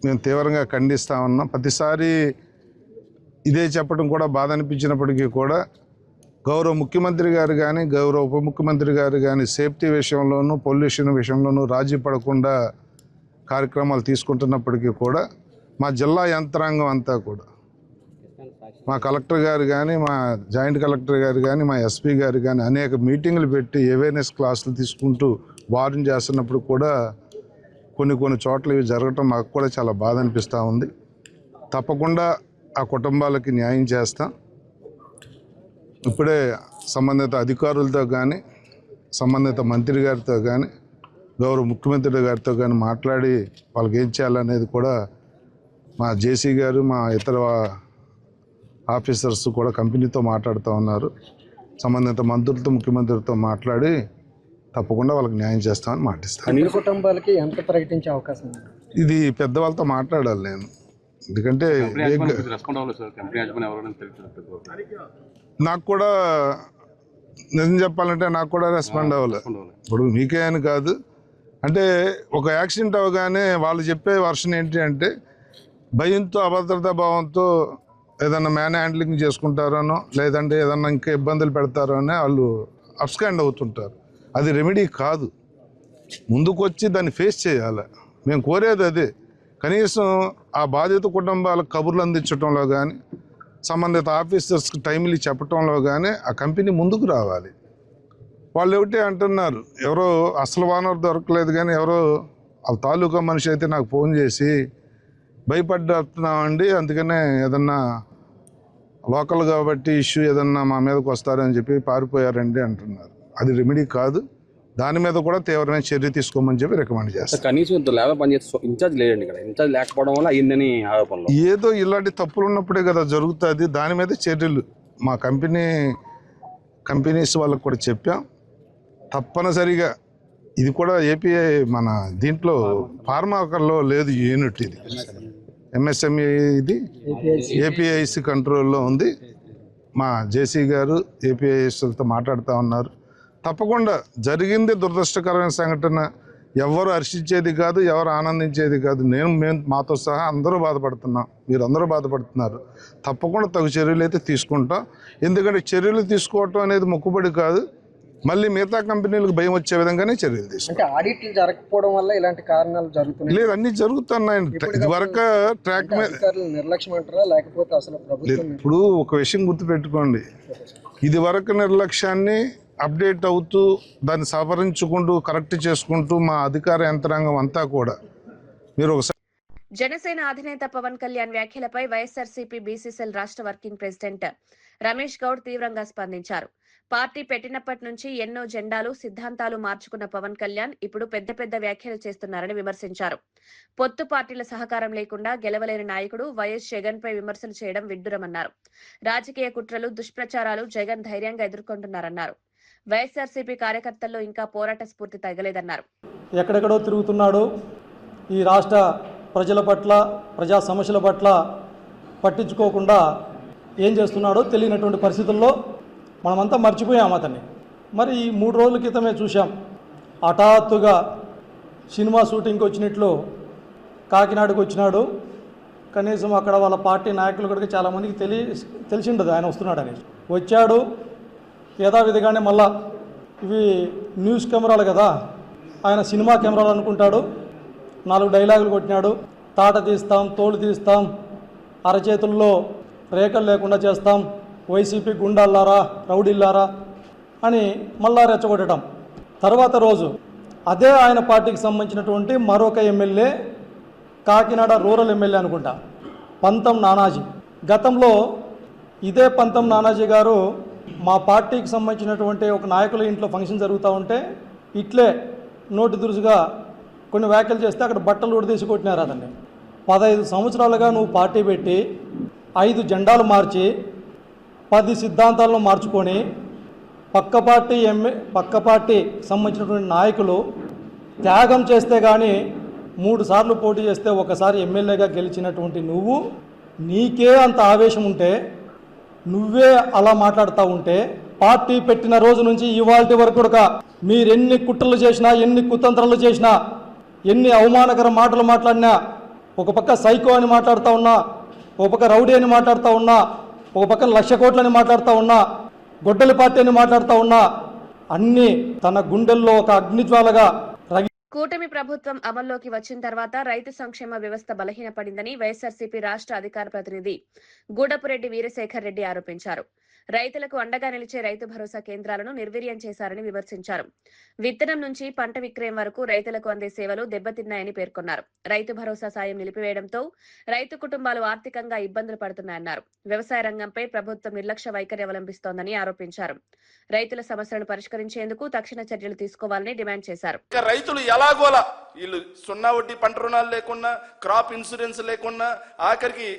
మేము తీవ్రంగా ఖండిస్తా ఉన్నాం. ప్రతిసారి ఇదే చెప్పడం కూడా బాధ అనిపించినప్పటికీ కూడా గౌరవ ముఖ్యమంత్రి గారు కానీ గౌరవ ఉప ముఖ్యమంత్రి గారు కానీ సేఫ్టీ విషయంలోనూ పొల్యూషన్ విషయంలోనూ రాజీ పడకుండా కార్యక్రమాలు తీసుకుంటున్నప్పటికీ కూడా మా జిల్లా యంత్రాంగం అంతా కూడా, మా కలెక్టర్ గారు కానీ, మా జాయింట్ కలెక్టర్ గారు కానీ, మా ఎస్పీ గారు కానీ అనేక మీటింగులు పెట్టి అవేర్నెస్ క్లాసులు తీసుకుంటూ వార్న్ చేస్తున్నప్పుడు కూడా కొన్ని చోట్ల ఇవి జరగటం మాకు కూడా చాలా బాధ అనిపిస్తూ ఉంది. తప్పకుండా ఆ కుటుంబాలకి న్యాయం చేస్తాం. ఇప్పుడే సంబంధిత అధికారులతో కానీ, సంబంధిత మంత్రి గారితో కానీ, గౌరవ ముఖ్యమంత్రి గారితో కానీ మాట్లాడి వాళ్ళకి ఏం చేయాలనేది కూడా మా జేసీ గారు, మా ఇతర ఆఫీసర్స్ కూడా కంపెనీతో మాట్లాడుతూ ఉన్నారు. సంబంధిత మంత్రులతో, ముఖ్యమంత్రితో మాట్లాడి తప్పకుండా వాళ్ళకి న్యాయం చేస్తామని మాటిస్తాను. కుటుంబాలకి ఎంత ప్రకటించే అవకాశం ఉంది? ఇది పెద్దవాళ్ళతో మాట్లాడాలి నేను, ఎందుకంటే నాకు కూడా నిజం చెప్పాలంటే నాకు కూడా రెస్పాండ్ అవ్వాలి. ఇప్పుడు మీకే అని కాదు, అంటే ఒక యాక్సిడెంట్ అవగానే వాళ్ళు చెప్పే వర్షన్ ఏంటి అంటే భయంతో, అభద్రతా భావంతో ఏదన్నా మ్యాన్ హ్యాండ్లింగ్ చేసుకుంటారనో లేదంటే ఏదన్నా ఇంకా ఇబ్బందులు పెడతారో అని వాళ్ళు అబ్స్కాండ్ అవుతుంటారు. అది రెమెడీ కాదు. ముందుకు వచ్చి దాన్ని ఫేస్ చేయాలి. మేము కోరేది అదే. కనీసం ఆ బాధిత కుటుంబాలకు కబుర్లు అందించడంలో కానీ, సంబంధిత ఆఫీసర్స్కి టైంలీ చెప్పడంలో కానీ ఆ కంపెనీ ముందుకు రావాలి. వాళ్ళు ఒకటే అంటున్నారు, ఎవరో అసలు వానర్ దొరకలేదు కానీ ఎవరో వాళ్ళ తాలూకా మనిషి అయితే నాకు ఫోన్ చేసి భయపడుతున్నామండి, అందుకనే ఏదన్నా లోకల్ కాబట్టి ఇష్యూ ఏదన్నా మా మీదకి వస్తారని చెప్పి పారిపోయారండి అంటున్నారు. అది రెమెడీ కాదు. దాని మీద కూడా తీవ్రమైన చర్య తీసుకోమని చెప్పి రికమెండ్ చేస్తాను. కనీసం ఇన్ఛార్జ్ లేదండి, ఇక్కడ ఇన్ఛార్జ్ లేకపోవడం వల్ల అయిందని ఆరోపణలు. ఏదో ఇలాంటి తప్పులు ఉన్నప్పుడే కదా జరుగుతుంది. దాని మీద చర్యలు మా కంపెనీస్ వాళ్ళకి కూడా చెప్పాం. తప్పనిసరిగా ఇది కూడా ఏపీఐ మన దీంట్లో ఫార్మాకర్లో లేదు యూనిట్, ఇది ఎంఎస్ఎంఈ, ఇది ఏపీఐసి కంట్రోల్లో ఉంది. మా జేసీ గారు ఏపీఐఎస్లతో మాట్లాడుతూ ఉన్నారు. తప్పకుండా జరిగింది దురదృష్టకరమైన సంఘటన, ఎవరు హర్షించేది కాదు, ఎవరు ఆనందించేది కాదు. మేము మాతో సహా అందరూ బాధపడుతున్నాం, మీరు అందరూ బాధపడుతున్నారు. తప్పకుండా తగు చర్యలు అయితే తీసుకుంటాం. ఎందుకంటే చర్యలు తీసుకోవటం అనేది మొక్కుబడి కాదు, మళ్ళీ మిగతా కంపెనీలకు భయం వచ్చే విధంగానే చర్యలు తీసుకుంటాం. అంటే ఆడిట్లు జరగకపోవడం వల్ల ఇలాంటి కారణాలు జరుగుతున్నాయి. లేదు, అన్ని జరుగుతున్నాయండి. ఇది వరకు ట్రాక్ మీద నిర్లక్ష్యం అంటారా లేకపోతే అసలు ప్రభుత్వం? ఇప్పుడు ఒక విషయం గుర్తుపెట్టుకోండి, ఇది వరకు నిర్లక్ష్యాన్ని అప్డేట్ అవుతూ దాన్ని సవరించుకుంటూ కరెక్ట్ చేసుకుంటూ మా అధికార యంత్రాంగం అంతా కూడా మీరు ఒకసారి. జనసేన అధినేత పవన్ కళ్యాణ్ వ్యాఖ్యలపై వైఎస్ఆర్సీపీ బీసీసీఎల్ రాష్ట్ర వర్కింగ్ ప్రెసిడెంట్ రమేష్ గౌడ్ తీవ్రంగా స్పందించారు. పార్టీ పెట్టినప్పటి నుంచి ఎన్నో జెండాలు సిద్ధాంతాలు మార్చుకున్న పవన్ కళ్యాణ్ ఇప్పుడు పెద్ద పెద్ద వ్యాఖ్యలు చేస్తున్నారని విమర్శించారు. పొత్తు పార్టీల సహకారం లేకుండా గెలవలేని నాయకుడు వైఎస్ జగన్ పై విమర్శలు చేయడం విడ్డూరమన్నారు. రాజకీయ కుట్రలు, దుష్ప్రచారాలు జగన్ ధైర్యంగా ఎదుర్కొంటున్నారన్నారు. వైఎస్ఆర్సీపీ కార్యకర్తల్లో ఇంకా పోరాట స్ఫూర్తి తగ్గలేదన్నారు. ఎక్కడెక్కడో తిరుగుతున్నాడు, ఈ రాష్ట్ర ప్రజల పట్ల, ప్రజా సమస్యల పట్ల పట్టించుకోకుండా ఏం చేస్తున్నాడో తెలియనటువంటి పరిస్థితుల్లో మనమంతా మర్చిపోయాం అతన్ని. మరి ఈ 3 రోజుల క్రితమే చూసాం, హఠాత్తుగా సినిమా షూటింగ్కి వచ్చినట్లు కాకినాడకు వచ్చినాడు. కనీసం అక్కడ వాళ్ళ పార్టీ నాయకులు కూడా చాలామందికి తెలిసి ఉండదు ఆయన వస్తున్నాడని. వచ్చాడు, యథావిధిగానే మళ్ళా ఇవి న్యూస్ కెమెరాలు కదా, ఆయన సినిమా కెమెరాలు అనుకుంటాడు. 4 డైలాగులు కొట్టినాడు. తాట తీస్తాం, తోలు తీస్తాం, అరచేతుల్లో రేఖలు లేకుండా చేస్తాం, వైసీపీ గుండాల్లారా, రౌడీల్లారా అని మళ్ళా రెచ్చగొట్టడం. తర్వాత రోజు అదే ఆయన పార్టీకి సంబంధించినటువంటి మరొక ఎమ్మెల్యే, కాకినాడ రూరల్ ఎమ్మెల్యే అనుకుంటా, పంతం నానాజీ. గతంలో ఇదే పంతం నానాజీ గారు మా పార్టీకి సంబంధించినటువంటి ఒక నాయకుల ఇంట్లో ఫంక్షన్ జరుగుతూ ఉంటే ఇట్లే నోటి దురుసుగా కొన్ని వ్యాఖ్యలు చేస్తే అక్కడ బట్టలు ఉడదీసి కొట్టినారు అతన్ని. 15 సంవత్సరాలుగా నువ్వు పార్టీ పెట్టి 5 జెండాలు మార్చి 10 సిద్ధాంతాలను మార్చుకొని పక్క పార్టీ సంబంధించినటువంటి నాయకులు త్యాగం చేస్తే కానీ 3 సార్లు పోటీ చేస్తే ఒకసారి ఎమ్మెల్యేగా గెలిచినటువంటి నువ్వు, నీకే అంత ఆవేశం ఉంటే, నువ్వే అలా మాట్లాడుతూ ఉంటే, పార్టీ పెట్టిన రోజు నుంచి ఇవాల్టి వరకు కూడా మీరెన్ని కుట్రలు చేసినా, ఎన్ని కుతంత్రాలు చేసినా, ఎన్ని అవమానకర మాటలు మాట్లాడినా, ఒక పక్క సైకో అని మాట్లాడుతూ ఉన్నా, ఒక పక్క రౌడీ అని మాట్లాడుతూ ఉన్నా, ఒక పక్క 1,00,000 కోట్లని మాట్లాడుతూ ఉన్నా, గొడ్డలి పార్టీ అని మాట్లాడుతూ ఉన్నా, అన్నీ తన గుండెల్లో ఒక అగ్నిజ్వాలగా కూటమి ప్రభుత్వం అమల్లోకి వచ్చిన తర్వాత రైతు సంక్షేమ వ్యవస్థ బలహీనపడిందని వైఎస్ఆర్సీపీ రాష్ట్ర అధికార ప్రతినిధి గూడపురెడ్డి వీరశేఖర్ రెడ్డి ఆరోపించారు. రైతులకు అండగా నిలిచే రైతు భరోసా కేంద్రాలను నిర్వీర్యం చేశారని విమర్శించారు. విత్తనం నుంచి పంట విక్రయం వరకు రైతులకు అందే సేవలు దెబ్బతిన్నాయని పేర్కొన్నారు. రైతు భరోసా సాయం నిలిపివేయడంతో రైతు కుటుంబాలు ఆర్థికంగా ఇబ్బందులు పడుతున్నాయన్నారు. వ్యవసాయ రంగంపై ప్రభుత్వం నిర్లక్ష్య వైఖరి అవలంబిస్తోందని ఆరోపించారు. రైతుల సమస్యలను పరిష్కరించేందుకు తక్షణ చర్యలు తీసుకోవాలని డిమాండ్ చేశారు. రైతులు ఎలాగోలా వీళ్ళు 0 వడ్డీ పంట రుణాలు లేకున్నా, క్రాప్ ఇన్సూరెన్స్ లేకున్నా, ఆఖరికి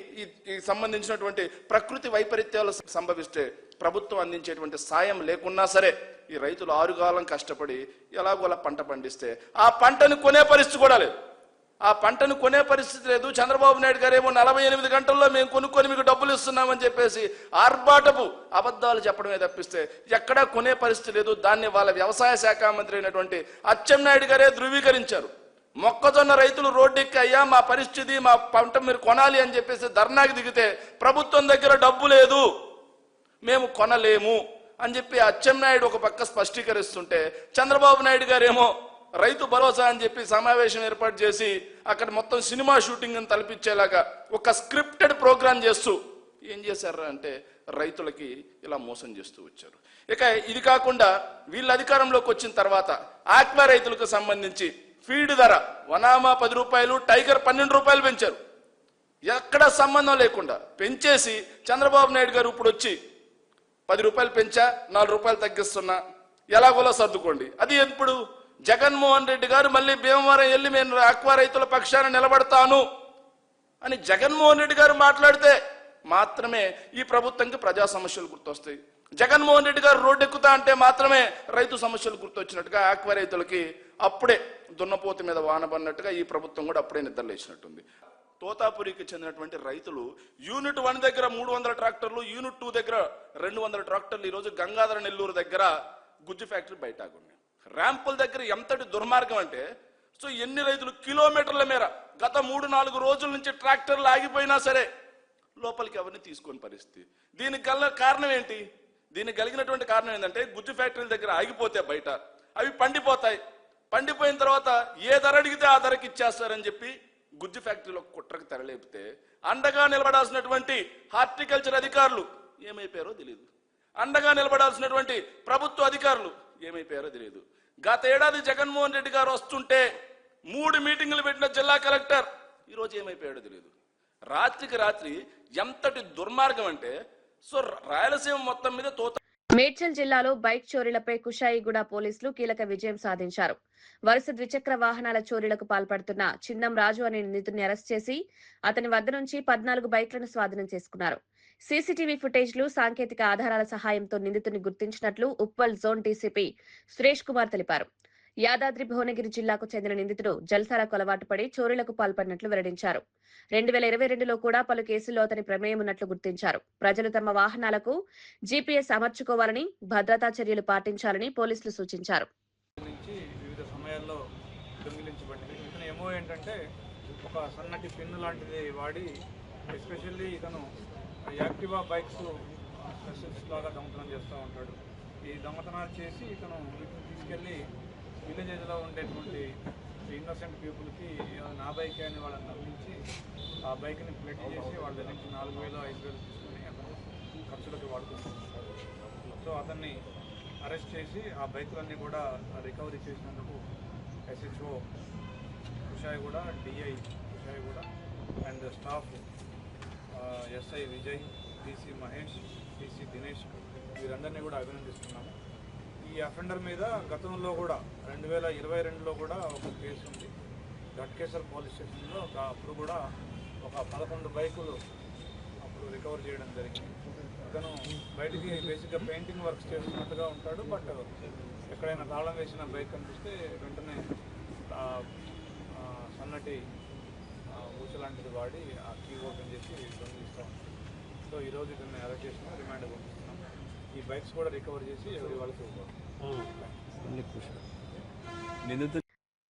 ఈ సంబంధించినటువంటి ప్రకృతి వైపరీత్యాలు సంభవిస్తే ప్రభుత్వం అందించేటువంటి సాయం లేకున్నా సరే ఈ రైతులు 6 కాలం కష్టపడి ఎలాగోలా పంట పండిస్తే ఆ పంటను కొనే పరిస్థితి కూడా లేదు. ఆ పంటను కొనే పరిస్థితి లేదు. చంద్రబాబు నాయుడు గారు ఏమో 48 గంటల్లో మేము కొనుక్కొని మీకు డబ్బులు ఇస్తున్నామని చెప్పేసి ఆర్భాటపు అబద్ధాలు చెప్పడమే తప్పిస్తే ఎక్కడా కొనే పరిస్థితి లేదు. దాన్ని వాళ్ళ వ్యవసాయ శాఖ మంత్రి అయినటువంటి అచ్చెన్నాయుడు గారే ధృవీకరించారు. మొక్కజొన్న రైతులు రోడ్డెక్కి, అయ్యా మా పరిస్థితి, మా పంట మీరు కొనాలి అని చెప్పేసి ధర్నాకి దిగితే ప్రభుత్వం దగ్గర డబ్బు లేదు, మేము కొనలేము అని చెప్పి అచ్చెన్నాయుడు ఒక పక్క స్పష్టీకరిస్తుంటే, చంద్రబాబు నాయుడు గారేమో రైతు భరోసా అని చెప్పి సమావేశం ఏర్పాటు చేసి అక్కడ మొత్తం సినిమా షూటింగ్ అని తలపించేలాగా ఒక స్క్రిప్టెడ్ ప్రోగ్రాం చేస్తూ ఏం చేశారు అంటే రైతులకి ఇలా మోసం చేస్తూ వచ్చారు. ఇక ఇది కాకుండా వీళ్ళ అధికారంలోకి వచ్చిన తర్వాత ఆక్వా రైతులకు సంబంధించి ఫీడ్ ధర వనామా 10 రూపాయలు, టైగర్ 12 రూపాయలు పెంచారు. ఎక్కడ సంబంధం లేకుండా పెంచేసి చంద్రబాబు నాయుడు గారు ఇప్పుడు వచ్చి 10 రూపాయలు పెంచా, 4 రూపాయలు తగ్గిస్తున్నా, ఎలాగోలా సర్దుకోండి. అది ఎప్పుడు జగన్మోహన్ రెడ్డి గారు మళ్ళీ భీమవరం వెళ్ళి నేను ఆక్వా రైతుల పక్షాన నిలబడతాను అని జగన్మోహన్ రెడ్డి గారు మాట్లాడితే మాత్రమే ఈ ప్రభుత్వంకి ప్రజా సమస్యలు గుర్తొస్తాయి. జగన్మోహన్ రెడ్డి గారు రోడ్డు ఎక్కుతా అంటే మాత్రమే రైతు సమస్యలు గుర్తొచ్చినట్టుగా ఆక్వా రైతులకి అప్పుడే దున్నపోతు మీద వానబడినట్టుగా ఈ ప్రభుత్వం కూడా అప్పుడే నిద్రలేసినట్టుంది. తోతాపురికి చెందినటువంటి రైతులు యూనిట్ 1 దగ్గర 300 ట్రాక్టర్లు, యూనిట్ 2 దగ్గర 200 ట్రాక్టర్లు ఈరోజు గంగాధర నెల్లూరు దగ్గర గుజ్జు ఫ్యాక్టరీ బయట ఉన్నాయి. ర్యాంపుల దగ్గర ఎంతటి దుర్మార్గం అంటే, సో ఎన్ని రైతులు కిలోమీటర్ల మేర గత 3-4 రోజుల నుంచి ట్రాక్టర్లు ఆగిపోయినా సరే లోపలికి ఎవరిని తీసుకొని పరిస్థితి. దీనికి గల కారణం ఏంటి? దీనికి కలిగినటువంటి కారణం ఏంటంటే గుజ్జు ఫ్యాక్టరీల దగ్గర ఆగిపోతే బయట అవి పండిపోతాయి. పండిపోయిన తర్వాత ఏ ధర అడిగితే ఆ ధరకి ఇచ్చేస్తారని చెప్పి గుజ్జు ఫ్యాక్టరీలో కుట్రకు తెరలేపితే అండగా నిలబడాల్సినటువంటి హార్టికల్చర్ అధికారులు ఏమైపోయారో తెలియదు. అండగా నిలబడాల్సినటువంటి ప్రభుత్వ అధికారులు ఏమైపోయారో తెలియదు. గత ఏడాది జగన్మోహన్ రెడ్డి గారు వస్తుంటే 3 మీటింగులు పెట్టిన జిల్లా కలెక్టర్ ఈరోజు ఏమైపోయాడో తెలియదు. రాత్రికి రాత్రి ఎంతటి దుర్మార్గం అంటే సో రాయలసీమ మొత్తం మీద తోత. మేడ్చల్ జిల్లాలో బైక్ చోరీలపై కుషాయిగూడ పోలీసులు కీలక విజయం సాధించారు. వరుస ద్విచక్ర వాహనాల చోరీలకు పాల్పడుతున్న చిన్నం రాజు అనే నిందితుడిని అరెస్ట్ చేసి అతని వద్ద నుంచి 14 బైక్లను స్వాధీనం చేసుకున్నారు. సీసీటీవీ ఫుటేజ్లు, సాంకేతిక ఆధారాల సహాయంతో నిందితుడిని గుర్తించినట్లు ఉప్పల్ జోన్ డీసీపీ సురేష్ కుమార్ తెలిపారు. యాదాద్రి భువనగిరి జిల్లాకు చెందిన నిందితుడు జల్సాలకు అలవాటు పడి చోరీలకు పాల్పడినట్లు వెల్లడించారు. 2022లో కూడా పలు కేసుల్లో అతని ప్రమేయం ఉన్నట్లు గుర్తించారు. ప్రజలు తమ వాహనాలకు జీపీఎస్ అమర్చుకోవాలని, భద్రతా చర్యలు పాటించాలని పోలీసులు సూచించారు. వివిధ సమయాల్లో దొంగిలించబడింది. ఇతను ఏమో ఏంటంటే ఒక సన్నటి పిన్ను లాంటిది వాడి ఎస్పెషల్లీ ఇతను యాక్టివా బైక్స్ స్పెషలిస్ట్ లాగా దొంగతనం చేస్తూ ఉంటాడు. ఈ దొంగతనాలు చేసి ఇతను వీటిని తీసుకెళ్ళి విలేజెస్లో ఉండేటువంటి ఇన్నోసెంట్ పీపుల్కి నా బైక్ అని వాళ్ళని నమ్మించి ఆ బైక్ని ప్లేట్ చేసి వాళ్ళ దగ్గర నుంచి 4,000, 5,000 తీసుకుని అతను ఖర్చులకి వాడుకుంటున్నాడు. సో అతన్ని అరెస్ట్ చేసి ఆ బైకులన్నీ కూడా రికవరీ చేసినందుకు SHO Kushaiguda, DI Kushaiguda and staff SI Vijay, DC Mahesh, DC Dinesh వీరందరినీ కూడా అభినందిస్తున్నాము. ఈ అఫెండర్ మీద గతంలో కూడా 2022లో కూడా ఒక కేసు ఉంది. ఘట్కేసర్ పోలీస్ స్టేషన్లో అప్పుడు కూడా ఒక 11 బైకులు అప్పుడు రికవర్ చేయడం జరిగింది. అతను బయటికి బేసిక్గా పెయింటింగ్ వర్క్స్ చేస్తున్నట్టుగా ఉంటాడు. బట్ ఎక్కడైనా తాళం వేసిన బైక్ కనిపిస్తే వెంటనే సన్నటి ఊచ లాంటిది వాడి ఆ కీ ఓపెన్ చేసి దొంగిలిస్తూ ఉంటాడు. సో ఈరోజు ఇతన్ని అరెస్ట్ చేసిన రిమాండ్ పంపిస్తున్నాం. ఈ బైక్స్ కూడా రికవర్ చేసి ఎవరి వాళ్ళకి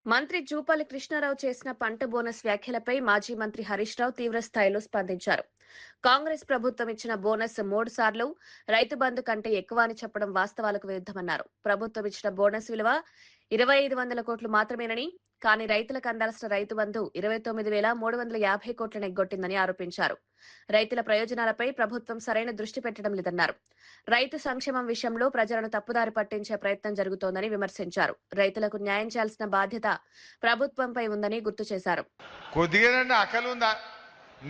మంత్రి జూపల్లి కృష్ణారావు చేసిన పంట బోనస్ వ్యాఖ్యలపై మాజీ మంత్రి హరీష్ రావు తీవ్ర స్థాయిలో స్పందించారు. కాంగ్రెస్ ప్రభుత్వం ఇచ్చిన బోనస్ 3 సార్లు రైతు బంధు కంటే ఎక్కువ అని చెప్పడం వాస్తవాలకు విరుద్ధమన్నారు. ప్రభుత్వం ఇచ్చిన బోనస్ విలువ 2,500 కోట్లు మాత్రమేనని, కానీ రైతులకు అందాల్సిన రైతు బంధు 29,350 కోట్లను ఎగ్గొట్టిందని ఆరోపించారు. రైతుల ప్రయోజనాలపై ప్రభుత్వం సరైన దృష్టి పెట్టడం లేదన్నారు. రైతు సంక్షేమం విషయంలో ప్రజలను తప్పుదారి పట్టించే ప్రయత్నం జరుగుతోందని విమర్శించారు. రైతులకు న్యాయం చేయాల్సిన బాధ్యత ప్రభుత్వంపై ఉందని గుర్తు చేశారు.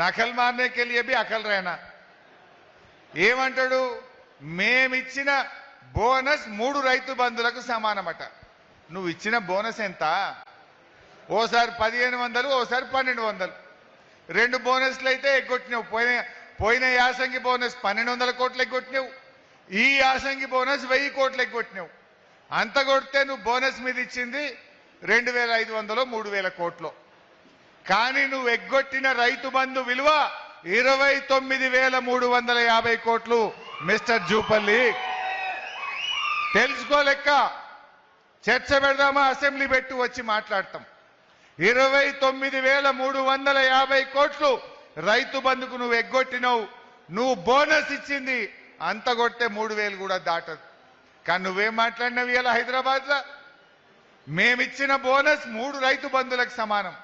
నకల్ మారనేకే లియే భీ అకల్ రేనా ఏమంటాడు, మేమిచ్చిన బోనస్ 3 రైతు బంధులకు సమానమట. నువ్వు ఇచ్చిన బోనస్ ఎంత? ఓసారి 1,500, ఓసారి 1,200. 2 బోనస్లు అయితే ఎగ్గొట్టినావు. పోయిన యాసంగి బోనస్ 1,200 కోట్లు ఎగ్గొట్టినావు. ఈ యాసంగి బోనస్ 1,000 కోట్లు ఎగ్గొట్టినావు. అంత కొడితే నువ్వు బోనస్ మీద ఇచ్చింది 2,500, 3,000 కోట్లు. కానీ నువ్వు ఎగ్గొట్టిన రైతు బంధు విలువ 29,350 కోట్లు. మిస్టర్ జూపల్లి తెలుసుకోలేక చర్చ పెడదామా? అసెంబ్లీ పెట్టి వచ్చి మాట్లాడతాం. 29,350 కోట్లు రైతు బంధుకు నువ్వు ఎగ్గొట్టినావు. నువ్వు బోనస్ ఇచ్చింది అంత కొడితే 3,000 కూడా దాటదు. కానీ నువ్వేం మాట్లాడినావు ఇలా హైదరాబాద్లో? మేమిచ్చిన బోనస్ 3 రైతు బంధులకు సమానం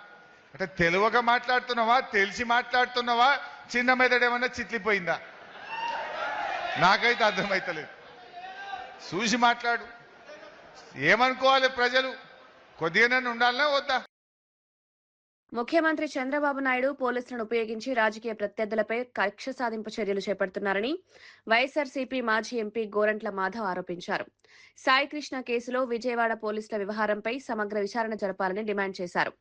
అంటే తెలియక మాట్లాడుతున్నావా, తెలిసి మాట్లాడుతున్నావా, చిన్న మెదడేమన్నా చిట్లిపోయిందా? నాకైతే అర్థమైతలేదు. చూసి మాట్లాడు. ఏమనుకోవాలి ప్రజలు? కొద్దిగానే ఉండాలనా వద్దా? ముఖ్యమంత్రి చంద్రబాబు నాయుడు పోలీసులను ఉపయోగించి రాజకీయ ప్రత్యర్థులపై కక్ష సాధింపు చర్యలు చేపడుతున్నారని వైఎస్ఆర్సీపీ మాజీ ఎంపీ గోరంట్ల మాధవ్ ఆరోపించారు. సాయికృష్ణ కేసులో విజయవాడ పోలీసుల వ్యవహారంపై సమగ్ర విచారణ జరపాలని డిమాండ్ చేశారు.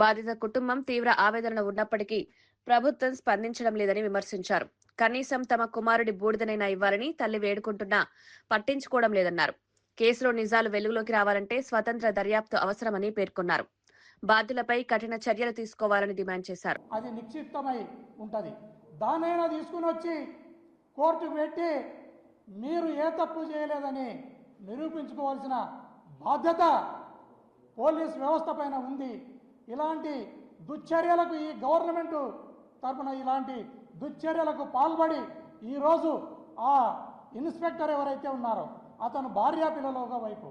బాధిత కుటుంబం తీవ్ర ఆవేదన ఉన్నప్పటికీ ప్రభుత్వం స్పందించడం లేదని విమర్శించారు. కనీసం తమ కుమారుడి బూడిదనైనా ఇవ్వాలని తల్లి వేడుకుంటున్నా పట్టించుకోవడం లేదన్నారు. కేసులో నిజాలు వెలుగులోకి రావాలంటే స్వతంత్ర దర్యాప్తు అవసరమని పేర్కొన్నారు. బాధ్యులపై కఠిన చర్యలు తీసుకోవాలని డిమాండ్ చేశారు. అది నిక్షిప్తమై ఉంటుంది. దానైనా తీసుకుని వచ్చి కోర్టుకు పెట్టి మీరు ఏ తప్పు చేయలేదని నిరూపించుకోవాల్సిన బాధ్యత పోలీస్ వ్యవస్థ పైన ఉంది. ఇలాంటి దుశ్చర్యలకు ఈ గవర్నమెంట్ తరఫున ఇలాంటి దుశ్చర్యలకు పాల్పడి ఈరోజు ఆ ఇన్స్పెక్టర్ ఎవరైతే ఉన్నారో అతను భార్యా పిల్లలు ఒకవైపు,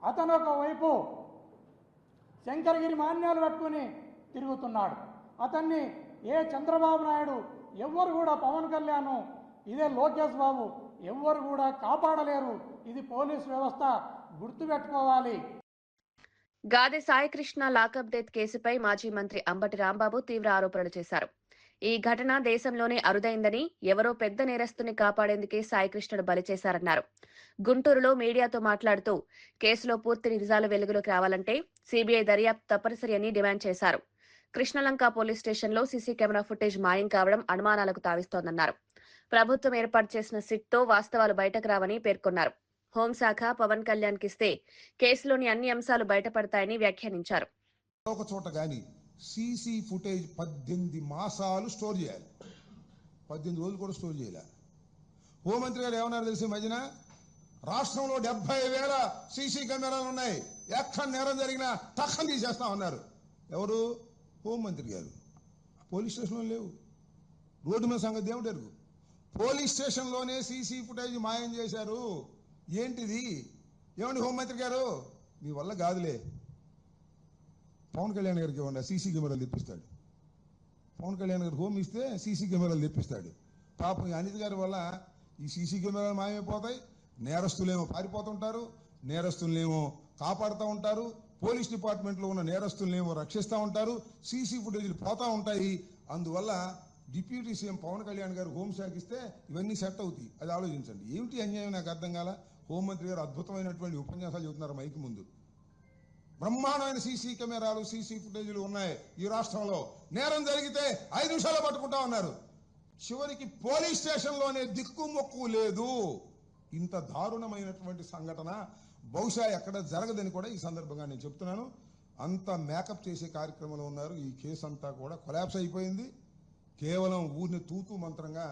అతను ఒకవైపు శంకరగిరి మాన్యాలు పట్టుకుని తిరుగుతున్నాడు. అతన్ని ఏ చంద్రబాబు నాయుడు ఎవ్వరు కూడా, పవన్ కళ్యాణ్, ఇదే లోకేష్ బాబు ఎవ్వరు కూడా కాపాడలేరు. ఇది పోలీస్ వ్యవస్థ గుర్తుపెట్టుకోవాలి. గాదె సాయికృష్ణ లాకప్ డెత్ కేసుపై మాజీ మంత్రి అంబటి రాంబాబు తీవ్ర ఆరోపణలు చేశారు. ఈ ఘటన దేశంలోనే అరుదైందని, ఎవరో పెద్ద నేరస్తుని కాపాడేందుకే సాయికృష్ణను బలి చేశారన్నారు. గుంటూరులో మీడియాతో మాట్లాడుతూ కేసులో పూర్తి నిజాలు వెలుగులోకి రావాలంటే సీబీఐ దర్యాప్తు తప్పనిసరి అని డిమాండ్ చేశారు. కృష్ణలంక పోలీస్ స్టేషన్లో సీసీ కెమెరా ఫుటేజ్ మాయం కావడం అనుమానాలకు తావిస్తోందన్నారు. ప్రభుత్వం ఏర్పాటు చేసిన సిట్తో వాస్తవాలు బయటకు రావని పేర్కొన్నారు. హోంశాఖ పవన్ కళ్యాణ్ కిస్తే కేసులోని అన్ని అంశాలు బయటపడతాయని వ్యాఖ్యానించారు. ఒక చోట గాని సీసీ ఫుటేజ్ 18 మాసాలు స్టోర్ చేయాలి, 18 రోజులు కూడా స్టోర్ చేయాలి. హోంమంత్రి గారు ఏమన్నారు తెలిసి మధ్యన, రాష్ట్రంలో 70,000 సీసీ కెమెరాలు ఉన్నాయి, ఎక్కడ నేరం జరిగినా తక్షణం తీసేస్తా ఉన్నారు. ఎవరు? హోంమంత్రి గారు. పోలీస్ స్టేషన్లో లేవు. రోడ్డు మీద సంగతి ఏమిటారు? పోలీస్ స్టేషన్లోనే సీసీ ఫుటేజ్ మాయం చేశారు. ఏంటిది? ఏమండి హోంమంత్రి గారు, మీ వల్ల కాదులే, పవన్ కళ్యాణ్ గారికి ఇవ్వండి, సీసీ కెమెరాలు తెప్పిస్తాడు. పవన్ కళ్యాణ్ గారు హోమ్ ఇస్తే సీసీ కెమెరాలు తెప్పిస్తాడు. పాపం ఈ అనిత్ గారి వల్ల ఈ సీసీ కెమెరాలు మాయమైపోతాయి. నేరస్తులేమో పారిపోతుంటారు, నేరస్తులనేమో కాపాడుతూ ఉంటారు, పోలీస్ డిపార్ట్మెంట్లో ఉన్న నేరస్తులనేమో రక్షిస్తూ ఉంటారు, సీసీ ఫుటేజీలు పోతూ ఉంటాయి. అందువల్ల డిప్యూటీ సీఎం పవన్ కళ్యాణ్ గారు హోంశాఖ ఇస్తే ఇవన్నీ సెట్ అవుతాయి. అది ఆలోచించండి. ఏమిటి అన్యాయం నాకు అర్థం కాల. హోంమంత్రి గారు అద్భుతమైనటువంటి ఉపన్యాసాలు చెబుతున్నారు మైకి ముందు. బ్రహ్మాండమైన సీసీ కెమెరాలు, సీసీ ఫుటేజీలు ఉన్నాయి ఈ రాష్ట్రంలో. నేరం జరిగితే 5 నిమిషాలు పట్టుకుంటా ఉన్నారు. చివరికి పోలీస్ స్టేషన్లోనే దిక్కుమొక్కు లేదు. ఇంత దారుణమైనటువంటి సంఘటన బహుశా ఎక్కడ జరగదని కూడా ఈ సందర్భంగా నేను చెప్తున్నాను. అంత మేకప్ చేసే కార్యక్రమంలో ఉన్నారు. ఈ కేసు అంతా కూడా కొలాప్స్ అయిపోయింది. కేవలం ఊరిని తూతూ మంత్రంగా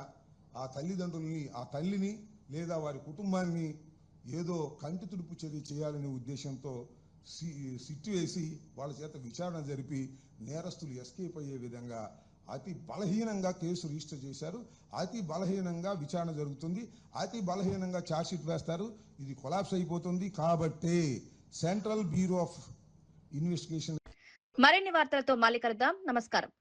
ఆ తల్లిదండ్రుల్ని, ఆ తల్లిని లేదా వారి కుటుంబాన్ని ఏదో కంటి తుడుపు చర్య చేయాలనే ఉద్దేశంతో సిట్టు వేసి వాళ్ళ చేత విచారణ జరిపి నేరస్తులు ఎస్కేప్ అయ్యే విధంగా అతి బలహీనంగా కేసు రిజిస్టర్ చేశారు. అతి బలహీనంగా విచారణ జరుగుతుంది, అతి బలహీనంగా ఛార్జ్షీట్ వేస్తారు. ఇది కొలాప్స్ అయిపోతుంది. కాబట్టి సెంట్రల్ బ్యూరో ఆఫ్ ఇన్వెస్టిగేషన్. మరిన్ని వార్తలతో మళ్ళీ కలుద్దాం. నమస్కారం.